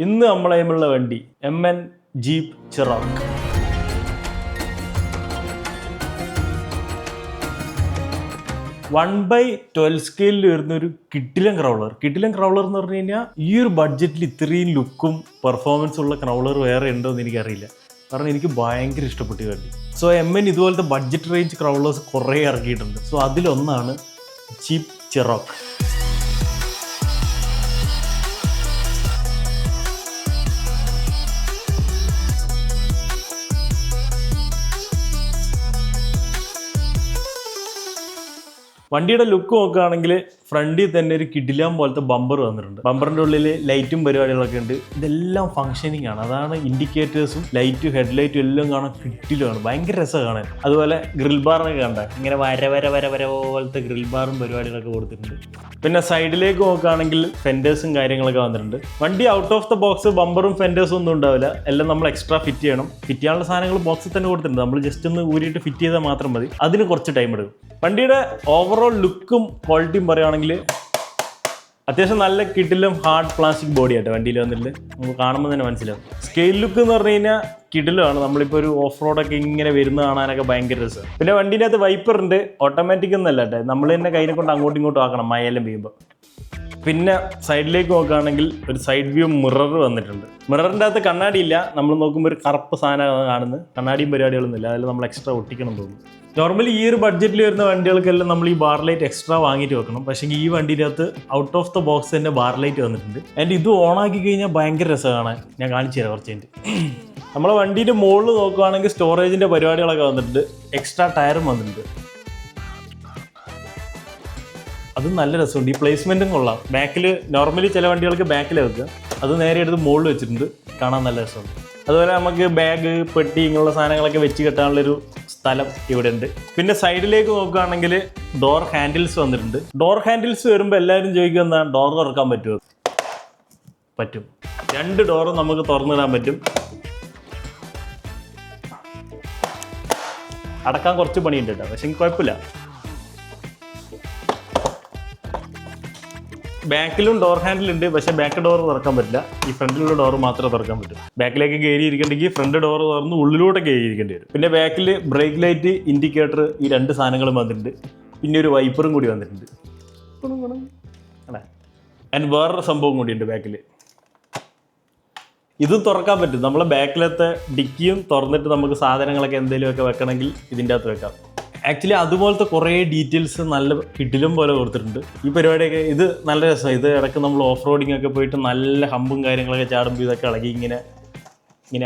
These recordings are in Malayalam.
ഇന്ന് നമ്മളെയുള്ള വണ്ടി MN ജീപ്പ് ചിറാക്ക്. വൺ ബൈ 12 സ്കെയിലിൽ വരുന്ന ഒരു കിടിലൻ ക്രൗളർ എന്ന് പറഞ്ഞു കഴിഞ്ഞാൽ ഈ ഒരു ബഡ്ജറ്റിൽ ഇത്രയും ലുക്കും പെർഫോമൻസും ഉള്ള ക്രൗളർ വേറെ ഉണ്ടോ എന്ന് എനിക്കറിയില്ല. കാരണം എനിക്ക് ഭയങ്കര ഇഷ്ടപ്പെട്ടു വണ്ടി. സോ MN ഇതുപോലത്തെ ബഡ്ജറ്റ് റേഞ്ച് ക്രൗളേഴ്സ് കുറേ ഇറക്കിയിട്ടുണ്ട്. സോ അതിലൊന്നാണ് ജീപ്പ് ചിറാക്ക്. വണ്ടിയുടെ ലുക്ക് നോക്കുകയാണെങ്കിൽ ഫ്രണ്ടിൽ തന്നെ ഒരു കിടിലാൻ പോലത്തെ ബമ്പർ വന്നിട്ടുണ്ട്. ബമ്പറിൻ്റെ ഉള്ളിൽ ലൈറ്റും പരിപാടികളൊക്കെ ഉണ്ട്. ഇതെല്ലാം ഫംഗ്ഷനിങ് ആണ്. അതാണ് ഇൻഡിക്കേറ്റേഴ്സും ലൈറ്റും ഹെഡ്ലൈറ്റും എല്ലാം കാണാൻ കിട്ടിലുമാണ്. ഭയങ്കര രസമാണ് കാണാൻ. അതുപോലെ ഗ്രിൽ ബാറിനൊക്കെ കണ്ട ഇങ്ങനെ വര പോലത്തെ ഗ്രിൽ ബാറും പരിപാടികളൊക്കെ കൊടുത്തിട്ടുണ്ട്. പിന്നെ സൈഡിലേക്ക് നോക്കുകയാണെങ്കിൽ ഫെൻഡേഴ്സും കാര്യങ്ങളൊക്കെ വന്നിട്ടുണ്ട്. വണ്ടി ഔട്ട് ഓഫ് ദ ബോക്സ് ബമ്പറും ഫെൻഡേഴ്സും ഒന്നും ഉണ്ടാവില്ല. എല്ലാം നമ്മൾ എക്സ്ട്രാ ഫിറ്റ് ചെയ്യണം. ഫിറ്റ് ചെയ്യാനുള്ള സാധനങ്ങൾ ബോക്സിൽ തന്നെ കൊടുത്തിട്ടുണ്ട്. നമ്മൾ ജസ്റ്റ് ഒന്ന് ഊരിയിട്ട് ഫിറ്റ് ചെയ്താൽ മാത്രം മതി. അതിന് കുറച്ച് ടൈം എടുക്കും. വണ്ടിയുടെ ഓവറോൾ ലുക്കും ക്വാളിറ്റിയും പറയുകയാണെങ്കിൽ അത്യാവശ്യം നല്ല കിടിലും ഹാർഡ് പ്ലാസ്റ്റിക് ബോഡി ആയിട്ട് വണ്ടിയിൽ വന്നിട്ട് നമുക്ക് കാണുമ്പോൾ തന്നെ മനസ്സിലാവും. സ്കെയിൽ ലുക്ക് എന്ന് പറഞ്ഞു കഴിഞ്ഞാൽ കിടിലാണ്. നമ്മളിപ്പോൾ ഒരു ഓഫ് റോഡൊക്കെ ഇങ്ങനെ വരുന്ന കാണാനൊക്കെ ഭയങ്കര രസമാണ്. പിന്നെ വണ്ടീൻ്റെ അകത്ത് വൈപ്പർ ഉണ്ട്. ഓട്ടോമാറ്റിക് ഒന്നല്ല കേട്ടോ, നമ്മൾ തന്നെ കയ്യിനെ കൊണ്ട് അങ്ങോട്ടും ഇങ്ങോട്ടും ആക്കണം മഴയെല്ലാം പെയ്യുമ്പോൾ. പിന്നെ സൈഡിലേക്ക് നോക്കുകയാണെങ്കിൽ ഒരു സൈഡ് വ്യൂ മിറർ വന്നിട്ടുണ്ട്. മിററിൻ്റെ അകത്ത് കണ്ണാടിയില്ല. നമ്മൾ നോക്കുമ്പോൾ ഒരു കറുപ്പ് സാധനമാണ് കാണുന്നത്. കണ്ണാടിയും പരിപാടികളൊന്നും ഇല്ല. അതിൽ നമ്മൾ എക്സ്ട്രാ ഒട്ടിക്കണം തോന്നുന്നു. നോർമലി ഈ ഒരു ബഡ്ജറ്റിൽ വരുന്ന വണ്ടികൾക്കെല്ലാം നമ്മൾ ഈ ബാർ ലൈറ്റ് എക്സ്ട്രാ വാങ്ങിയിട്ട് വെക്കണം. പക്ഷേ ഈ വണ്ടിയുടെ അകത്ത് ഔട്ട് ഓഫ് ദ ബോക്സ് തന്നെ ബാർ ലൈറ്റ് വന്നിട്ടുണ്ട്. ആൻഡ് ഇത് ഓണാക്കി കഴിഞ്ഞാൽ ഭയങ്കര രസമാണ്. ഞാൻ കാണിച്ചു തരാം കുറച്ച് കഴിഞ്ഞിട്ട്. നമ്മളെ വണ്ടീൻ്റെ മുകളിൽ നോക്കുകയാണെങ്കിൽ സ്റ്റോറേജിൻ്റെ പരിപാടികളൊക്കെ വന്നിട്ടുണ്ട്. എക്സ്ട്രാ ടയറും വന്നിട്ടുണ്ട്. അത് നല്ല രസമുണ്ട്. ഈ പ്ലേസ്മെൻറ്റും കൊള്ളാം. ബാക്കിൽ നോർമലി ചില വണ്ടികൾക്ക് ബാക്കിൽ വെക്കുക, അത് നേരെ എടുത്ത് മുകളിൽ വെച്ചിട്ടുണ്ട്. കാണാൻ നല്ല രസമുണ്ട്. അതുപോലെ നമുക്ക് ബാഗ് പെട്ടി ഇങ്ങനെയുള്ള സാധനങ്ങളൊക്കെ വെച്ച് കെട്ടാനുള്ളൊരു സ്ഥലം ഇവിടെ ഉണ്ട്. പിന്നെ സൈഡിലേക്ക് നോക്കുകയാണെങ്കിൽ ഡോർ ഹാൻഡിൽസ് വന്നിട്ടുണ്ട്. ഡോർ ഹാൻഡിൽസ് വരുമ്പോൾ എല്ലാവരും ചോദിക്കുക എന്താ ഡോർ തുറക്കാൻ പറ്റുമോ? പറ്റും. 2 ഡോറും നമുക്ക് തുറന്നിടാൻ പറ്റും. അടക്കാൻ കുറച്ച് പണിയുണ്ട് കേട്ടോ, പക്ഷെ എനിക്ക് കുഴപ്പമില്ല. ബാക്കിലും ഡോർ ഹാൻഡിൽ ഉണ്ട്, പക്ഷേ ബാക്ക് ഡോർ തുറക്കാൻ പറ്റില്ല. ഈ ഫ്രണ്ടിലുള്ള ഡോർ മാത്രമേ തുറക്കാൻ പറ്റും. ബാക്കിലേക്ക് കയറി ഇരിക്കണമെങ്കിൽ ഫ്രണ്ട് ഡോർ തുറന്ന് ഉള്ളിലൂടെ കയറി ഇരിക്കേണ്ടി വരും. പിന്നെ ബാക്കിൽ ബ്രേക്ക് ലൈറ്റ്, ഇൻഡിക്കേറ്റർ, ഈ 2 സാധനങ്ങളും വന്നിട്ടുണ്ട്. പിന്നെ ഒരു വൈപ്പറും കൂടി വന്നിട്ടുണ്ട്. ആൻഡ് വേറൊരു സംഭവം കൂടിയുണ്ട് ബാക്കിൽ. ഇതും തുറക്കാൻ പറ്റും. നമ്മളെ ബാക്കിലത്തെ ഡിക്കിയും തുറന്നിട്ട് നമുക്ക് സാധനങ്ങളൊക്കെ എന്തെങ്കിലുമൊക്കെ വെക്കണമെങ്കിൽ ഇതിൻ്റെ അകത്ത് വെക്കാം. ആക്ച്വലി അതുപോലത്തെ കുറേ ഡീറ്റെയിൽസ് നല്ല കിടിലും പോലെ കൊടുത്തിട്ടുണ്ട്. ഈ പരിപാടിയൊക്കെ ഇത് നല്ല രസമാണ്. ഇത് ഇടയ്ക്ക് നമ്മൾ ഓഫ് റോഡിങ് ഒക്കെ പോയിട്ട് നല്ല ഹമ്പും കാര്യങ്ങളൊക്കെ ചാടുമ്പോൾ ഇതൊക്കെ ഇളകി ഇങ്ങനെ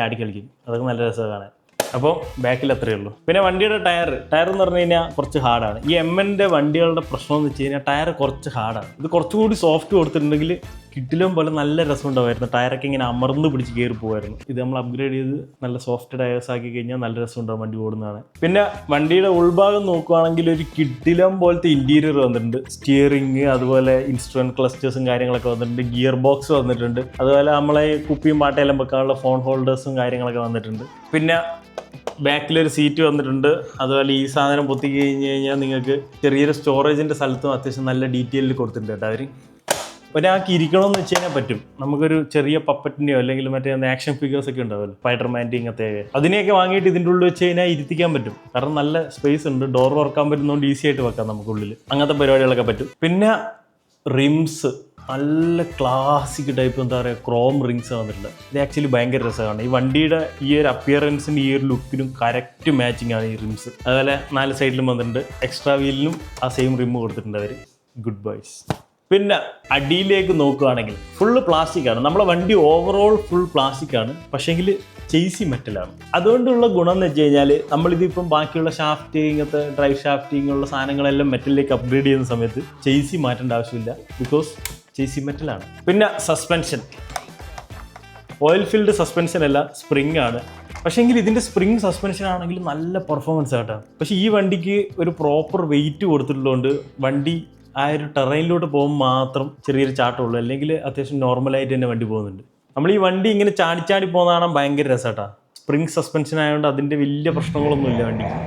ആടി കളിക്കും. അതൊക്കെ നല്ല രസമാണ് കാണാൻ. അപ്പോൾ ബാക്കിൽ അത്രയേ ഉള്ളൂ. പിന്നെ വണ്ടിയുടെ ടയർ എന്ന് പറഞ്ഞു കഴിഞ്ഞാൽ കുറച്ച് ഹാർഡാണ്. ഈ MNൻ്റെ വണ്ടികളുടെ പ്രശ്നം എന്ന് വെച്ച് കഴിഞ്ഞാൽ ടയർ കുറച്ച് ഹാർഡാണ്. ഇത് കുറച്ചുകൂടി സോഫ്റ്റ് കൊടുത്തിട്ടുണ്ടെങ്കിൽ കിട്ടിലും പോലെ നല്ല രസം ഉണ്ടാവുമായിരുന്നു. ടയറൊക്കെ ഇങ്ങനെ അമർന്ന് പിടിച്ച് കയറി പോകുമായിരുന്നു. ഇത് നമ്മൾ അപ്ഗ്രേഡ് ചെയ്ത് നല്ല സോഫ്റ്റ് ടയേഴ്സ് ആക്കി കഴിഞ്ഞാൽ നല്ല രസം ഉണ്ടാവും വണ്ടി ഓടുന്നതാണ്. പിന്നെ വണ്ടിയുടെ ഉൾഭാഗം നോക്കുകയാണെങ്കിൽ ഒരു കിടിലം പോലത്തെ ഇൻറ്റീരിയർ വന്നിട്ടുണ്ട്. സ്റ്റിയറിങ്, അതുപോലെ ഇൻസ്ട്രുമെന്റ് ക്ലസ്റ്റേഴ്സും കാര്യങ്ങളൊക്കെ വന്നിട്ടുണ്ട്. ഗിയർ ബോക്സ് വന്നിട്ടുണ്ട്. അതുപോലെ നമ്മളെ കുപ്പിയും പാട്ടയെല്ലാം വെക്കാനുള്ള ഫോൺ ഹോൾഡേഴ്സും കാര്യങ്ങളൊക്കെ വന്നിട്ടുണ്ട്. പിന്നെ ബാക്കിലൊരു സീറ്റ് വന്നിട്ടുണ്ട്. അതുപോലെ ഈ സാധനം പൊത്തി കഴിഞ്ഞ് കഴിഞ്ഞാൽ നിങ്ങൾക്ക് ചെറിയൊരു സ്റ്റോറേജിൻ്റെ സ്ഥലത്തും അത്യാവശ്യം നല്ല ഡീറ്റെയിലിൽ കൊടുത്തിട്ടുണ്ട് കേട്ടോ അവർ. ഒരാൾക്ക് ഇരിക്കണമെന്ന് വെച്ച് കഴിഞ്ഞാൽ പറ്റും. നമുക്കൊരു ചെറിയ പപ്പറ്റിൻ്റെയോ അല്ലെങ്കിൽ മറ്റേ ആക്ഷൻ ഫിഗേഴ്സ് ഒക്കെ ഉണ്ടാവുമല്ലോ, സ്പൈഡർമാൻ്റെ ഇങ്ങനത്തെ, അതിനെയൊക്കെ വാങ്ങിയിട്ട് ഇതിൻ്റെ ഉള്ളിൽ വെച്ച് കഴിഞ്ഞാൽ ഇരുത്തിക്കാൻ പറ്റും. കാരണം നല്ല സ്പേസ് ഉണ്ട്. ഡോർ തുറക്കാൻ പറ്റുന്നതുകൊണ്ട് ഈസി ആയിട്ട് വെക്കാം നമുക്കുള്ളിൽ. അങ്ങനത്തെ പരിപാടികളൊക്കെ പറ്റും. പിന്നെ റിംസ് നല്ല ക്ലാസിക് ടൈപ്പ് എന്താ പറയുക ക്രോം റിങ്സ് വന്നിട്ടുണ്ട്. ഇത് ആക്ച്വലി ഭയങ്കര രസമാണ്. ഈ വണ്ടിയുടെ ഈ ഒരു അപ്പിയറൻസിനും ഈ ഒരു ലുക്കിനും കറക്റ്റ് മാച്ചിങ് ആണ് ഈ റിംസ്. അതുപോലെ 4 സൈഡിലും വന്നിട്ടുണ്ട്. എക്സ്ട്രാ വീലിനും ആ സെയിം റിം കൊടുത്തിട്ടുണ്ട് അവർ. Good boys. പിന്നെ അടിയിലേക്ക് നോക്കുകയാണെങ്കിൽ ഫുള്ള് പ്ലാസ്റ്റിക്കാണ്. നമ്മളെ വണ്ടി ഓവറോൾ ഫുൾ പ്ലാസ്റ്റിക്കാണ്, പക്ഷേങ്കിൽ ചേസി മെറ്റലാണ്. അതുകൊണ്ടുള്ള ഗുണം എന്ന് വെച്ച് കഴിഞ്ഞാൽ നമ്മളിതിപ്പം ബാക്കിയുള്ള ഷാഫ്റ്റ്, ഇങ്ങനത്തെ ഡ്രൈവ് ഷാഫ്റ്റ്, ഇങ്ങനെയുള്ള സാധനങ്ങളെല്ലാം മെറ്റലിലേക്ക് അപ്ഗ്രേഡ് ചെയ്യുന്ന സമയത്ത് ചേസി മാറ്റേണ്ട ആവശ്യമില്ല. ബിക്കോസ് ചേസി മെറ്റലാണ്. പിന്നെ സസ്പെൻഷൻ ഓയിൽ ഫിൽഡ് സസ്പെൻഷൻ അല്ല, സ്പ്രിങ് ആണ്. പക്ഷേങ്കിൽ ഇതിൻ്റെ സ്പ്രിങ് സസ്പെൻഷൻ ആണെങ്കിൽ നല്ല പെർഫോമൻസ് ആയിട്ടാണ്. പക്ഷേ ഈ വണ്ടിക്ക് ഒരു പ്രോപ്പർ വെയിറ്റ് കൊടുത്തിട്ടുള്ളതുകൊണ്ട് വണ്ടി ആ ഒരു ടെറൈനിലോട്ട് പോകുമ്പോൾ മാത്രം ചെറിയൊരു ചാട്ടമുള്ളൂ. അല്ലെങ്കിൽ അത്യാവശ്യം നോർമലായിട്ട് തന്നെ വണ്ടി പോകുന്നുണ്ട്. നമ്മൾ ഈ വണ്ടി ഇങ്ങനെ ചാടി പോകുന്നതാണ് ഭയങ്കര രസമായിട്ടാണ്. സ്പ്രിങ് സസ്പെൻഷൻ ആയതുകൊണ്ട് അതിൻ്റെ വലിയ പ്രശ്നങ്ങളൊന്നുമില്ല വണ്ടിക്ക്.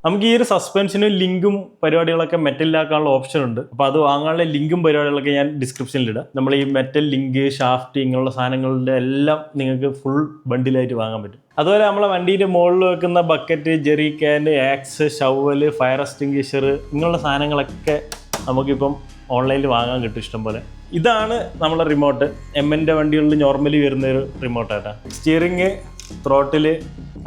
നമുക്ക് ഈ ഒരു സസ്പെൻഷനും ലിങ്കും പരിപാടികളൊക്കെ മെറ്റലിലാക്കാനുള്ള ഓപ്ഷൻ ഉണ്ട്. അപ്പോൾ അത് വാങ്ങാനുള്ള ലിങ്കും പരിപാടികളൊക്കെ ഞാൻ ഡിസ്ക്രിപ്ഷനിൽ ഇടാം. നമ്മൾ ഈ മെറ്റൽ ലിങ്ക്, ഷാഫ്റ്റ് ഇങ്ങനെയുള്ള സാധനങ്ങളുടെ എല്ലാം നിങ്ങൾക്ക് ഫുൾ ബണ്ടിലായിട്ട് വാങ്ങാൻ പറ്റും. അതുപോലെ നമ്മളെ വണ്ടീൻ്റെ മുകളിൽ വെക്കുന്ന bucket, jerry can, axe, shovel, fire extinguisher ഇങ്ങനെയുള്ള സാധനങ്ങളൊക്കെ നമുക്കിപ്പം ഓൺലൈനിൽ വാങ്ങാൻ കിട്ടും ഇഷ്ടം പോലെ. ഇതാണ് നമ്മളെ റിമോട്ട്. എമ്മിൻ്റെ വണ്ടികളിൽ നോർമലി വരുന്നൊരു റിമോട്ടായിട്ടാണ്. സ്റ്റിയറിങ്, ത്രോട്ടിൽ,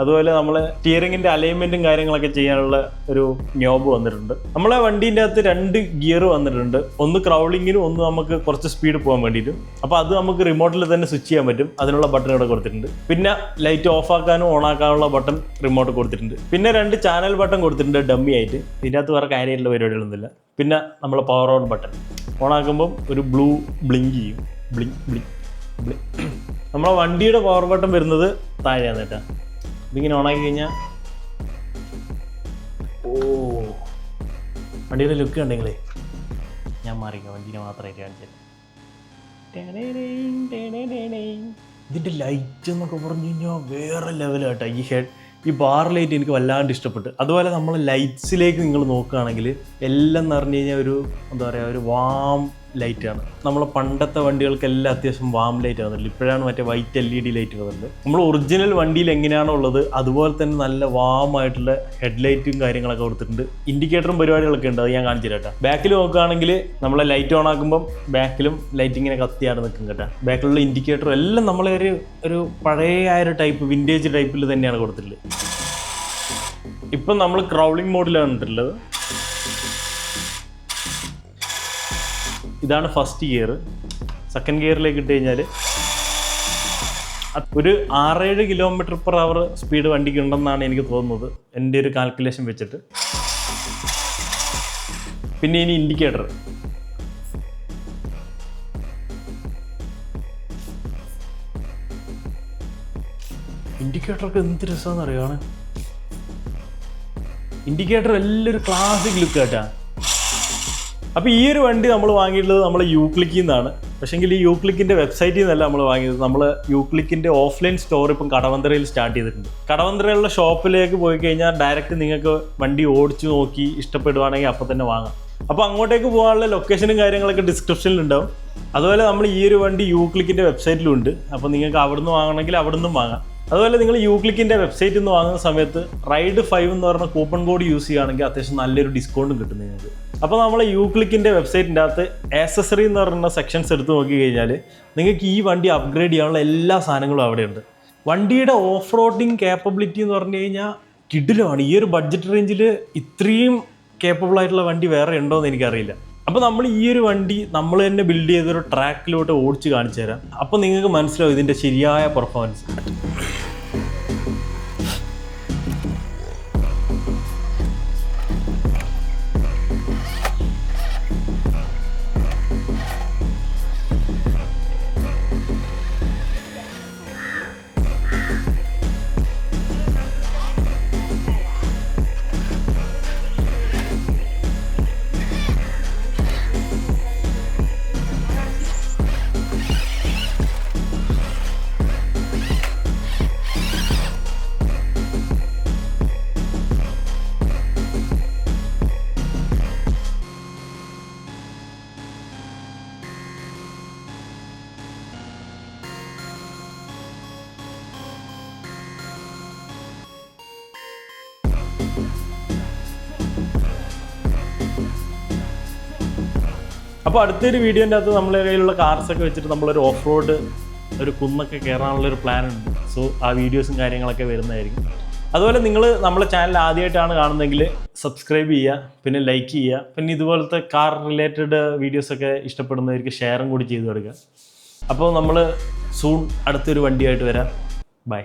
അതുപോലെ നമ്മൾ സ്റ്റിയറിങ്ങിൻ്റെ അലൈൻമെൻറ്റും കാര്യങ്ങളൊക്കെ ചെയ്യാനുള്ള ഒരു നോബ് വന്നിട്ടുണ്ട്. നമ്മളെ വണ്ടീൻ്റെ അകത്ത് 2 ഗിയർ വന്നിട്ടുണ്ട്. ഒന്ന് ക്രൗളിങ്ങിനും ഒന്ന് നമുക്ക് കുറച്ച് സ്പീഡ് പോകാൻ വേണ്ടിയിട്ട്. അപ്പോൾ അത് നമുക്ക് റിമോട്ടിൽ തന്നെ സ്വിച്ച് ചെയ്യാൻ പറ്റും. അതിനുള്ള ബട്ടൺ ഇവിടെ കൊടുത്തിട്ടുണ്ട്. പിന്നെ ലൈറ്റ് ഓഫ് ആക്കാനും ഓൺ ആക്കാനുള്ള ബട്ടൺ റിമോട്ട് കൊടുത്തിട്ടുണ്ട്. പിന്നെ 2 ചാനൽ ബട്ടൺ കൊടുത്തിട്ടുണ്ട് ഡമ്മി ആയിട്ട്. ഇതിനകത്ത് വേറെ കാര്യമായിട്ടുള്ള പരിപാടികളൊന്നുമില്ല. പിന്നെ നമ്മളെ പവർ ഓൺ ബട്ടൺ ഓൺ ആക്കുമ്പം ഒരു ബ്ലൂ ബ്ലിങ്ക് ചെയ്യും. ബ്ലിങ്ക്. നമ്മളെ വണ്ടിയുടെ പവർ ബട്ടൺ വരുന്നത് താഴെയാണ് കേട്ടോ. ഇതിങ്ങനെ ഓണാക്കി കഴിഞ്ഞാൽ വണ്ടിയുടെ ലുക്ക് കണ്ടെങ്കിലേ ഞാൻ മാറിക്കാം. വണ്ടീനെ മാത്രമായിട്ട് കാണിച്ചത്. ഇതിൻ്റെ ലൈറ്റ് എന്നൊക്കെ പറഞ്ഞു കഴിഞ്ഞാൽ വേറെ ലെവലാട്ടോ. ഈ ബാർ ലൈറ്റ് എനിക്ക് വല്ലാണ്ട് ഇഷ്ടപ്പെട്ടു. അതുപോലെ നമ്മൾ ലൈറ്റ്സിലേക്ക് നിങ്ങൾ നോക്കുകയാണെങ്കിൽ എല്ലാം എന്ന് പറഞ്ഞു കഴിഞ്ഞാൽ ഒരു എന്താ പറയുക, ഒരു വാം ലൈറ്റാണ്. നമ്മളെ പണ്ടത്തെ വണ്ടികൾക്കെല്ലാം അത്യാവശ്യം വാം ലൈറ്റ് ആവുന്നില്ല. ഇപ്പോഴാണ് മറ്റേ വൈറ്റ് LED ലൈറ്റ് വരുന്നത്. നമ്മൾ ഒറിജിനൽ വണ്ടിയിൽ എങ്ങനെയാണോ ഉള്ളത് അതുപോലെ തന്നെ നല്ല വാം ആയിട്ടുള്ള ഹെഡ്ലൈറ്റും കാര്യങ്ങളൊക്കെ കൊടുത്തിട്ടുണ്ട്. ഇൻഡിക്കേറ്ററും പരിപാടികളൊക്കെ ഉണ്ട്. അത് ഞാൻ കാണിച്ചു തരാം. ബാക്കിൽ നോക്കുകയാണെങ്കിൽ നമ്മളെ ലൈറ്റ് ഓൺ ആക്കുമ്പം ബാക്കിലും ലൈറ്റ് ഇങ്ങനെ കത്തിയാണ് നിൽക്കും കേട്ടോ. ബാക്കിലുള്ള ഇൻഡിക്കേറ്ററും എല്ലാം നമ്മളെ ഒരു പഴയ ഒരു ടൈപ്പ് വിൻറ്റേജ് ടൈപ്പിൽ തന്നെയാണ് കൊടുത്തിട്ടുള്ളത്. ഇപ്പം നമ്മൾ ക്രൗളിംഗ് മോഡിലാണ് ഉള്ളത്. ഇതാണ് ഫസ്റ്റ് ഗിയർ. സെക്കൻഡ് ഗിയറിലേക്ക് ഇട്ട് കഴിഞ്ഞാൽ ഒരു 6-7 km/h സ്പീഡ് വണ്ടിക്ക് ഉണ്ടെന്നാണ് എനിക്ക് തോന്നുന്നത്, എൻ്റെ ഒരു കാൽക്കുലേഷൻ വെച്ചിട്ട്. പിന്നെ ഇനി ഇൻഡിക്കേറ്ററൊക്കെ എന്ത് രസമാണെന്ന് അറിയുകയാണ്. ഇൻഡിക്കേറ്റർ എല്ലാം ഒരു ക്ലാസിക് ലുക്ക് ആയിട്ടാണ്. അപ്പോൾ ഈ ഒരു വണ്ടി നമ്മൾ വാങ്ങിയിട്ടുള്ളത് നമ്മൾ യൂക്ലിക്കിൽ നിന്നാണ്. പക്ഷേങ്കിൽ ഈ യൂക്ലിക്കിൻ്റെ വെബ്സൈറ്റിൽ നിന്നല്ല നമ്മൾ വാങ്ങിയത്. നമ്മൾ യൂക്ലിക്കിൻ്റെ ഓഫ്ലൈൻ സ്റ്റോർ ഇപ്പം കടവന്ത്രയിൽ സ്റ്റാർട്ട് ചെയ്തിട്ടുണ്ട്. കടവന്ത്രയിലുള്ള ഷോപ്പിലേക്ക് പോയി കഴിഞ്ഞാൽ ഡയറക്റ്റ് നിങ്ങൾക്ക് വണ്ടി ഓടിച്ചു നോക്കി ഇഷ്ടപ്പെടുവാണെങ്കിൽ അപ്പോൾ തന്നെ വാങ്ങാം. അപ്പോൾ അങ്ങോട്ടേക്ക് പോകാനുള്ള ലൊക്കേഷനും കാര്യങ്ങളൊക്കെ ഡിസ്ക്രിപ്ഷനിൽ ഉണ്ടാവും. അതുപോലെ നമ്മൾ ഈ ഒരു വണ്ടി യൂക്ലിക്കിൻ്റെ വെബ്സൈറ്റിലും ഉണ്ട്. അപ്പോൾ നിങ്ങൾക്ക് അവിടെ നിന്ന് വാങ്ങണമെങ്കിൽ അവിടെ നിന്നും വാങ്ങാം. അതുപോലെ നിങ്ങൾ യൂക്ലിക്കിൻ്റെ വെബ്സൈറ്റിൽ നിന്ന് വാങ്ങുന്ന സമയത്ത് റൈഡ് 5 എന്ന് പറഞ്ഞ കൂപ്പൺ കോഡ് യൂസ് ചെയ്യുകയാണെങ്കിൽ അത്യാവശ്യം നല്ലൊരു ഡിസ്കൗണ്ടും കിട്ടും നിങ്ങൾക്ക്. അപ്പോൾ നമ്മൾ യൂക്ലിക്കിൻ്റെ വെബ്സൈറ്റിൻ്റെ അകത്ത് ആക്സസറി എന്ന് പറയുന്ന സെക്ഷൻസ് എടുത്ത് നോക്കി കഴിഞ്ഞാൽ നിങ്ങൾക്ക് ഈ വണ്ടി അപ്ഗ്രേഡ് ചെയ്യാനുള്ള എല്ലാ സാധനങ്ങളും അവിടെയുണ്ട്. വണ്ടിയുടെ ഓഫ് റോഡിങ് കേപ്പബിലിറ്റി എന്ന് പറഞ്ഞു കഴിഞ്ഞാൽ കിടിലമാണ്. ഈ ഒരു ബഡ്ജറ്റ് റേഞ്ചിൽ ഇത്രയും കേപ്പബിൾ ആയിട്ടുള്ള വണ്ടി വേറെ ഉണ്ടോ എന്ന് എനിക്കറിയില്ല. അപ്പോൾ നമ്മൾ ഈ ഒരു വണ്ടി നമ്മൾ തന്നെ ബിൽഡ് ചെയ്തൊരു ട്രാക്കിലോട്ട് ഓടിച്ച് കാണിച്ചു തരാം. അപ്പോൾ നിങ്ങൾക്ക് മനസ്സിലാവും ഇതിൻ്റെ ശരിയായ പെർഫോമൻസ്. അപ്പോൾ അടുത്തൊരു വീഡിയോൻ്റെ അകത്ത് നമ്മളെ കയ്യിലുള്ള കാർസൊക്കെ വെച്ചിട്ട് നമ്മളൊരു ഓഫ് റോഡ്, ഒരു കുന്നൊക്കെ കയറാനുള്ളൊരു പ്ലാൻ ഉണ്ട്. സോ ആ വീഡിയോസും കാര്യങ്ങളൊക്കെ വരുന്നതായിരിക്കും. അതുപോലെ നിങ്ങൾ നമ്മളെ ചാനൽ ആദ്യമായിട്ടാണ് കാണുന്നതെങ്കിൽ സബ്സ്ക്രൈബ് ചെയ്യുക, പിന്നെ ലൈക്ക് ചെയ്യുക. പിന്നെ ഇതുപോലത്തെ കാർ റിലേറ്റഡ് വീഡിയോസൊക്കെ ഇഷ്ടപ്പെടുന്നവർക്ക് ഷെയറും കൂടി ചെയ്ത് കൊടുക്കുക. അപ്പോൾ നമ്മൾ സൂൺ അടുത്തൊരു വണ്ടിയായിട്ട് വരാം. ബൈ.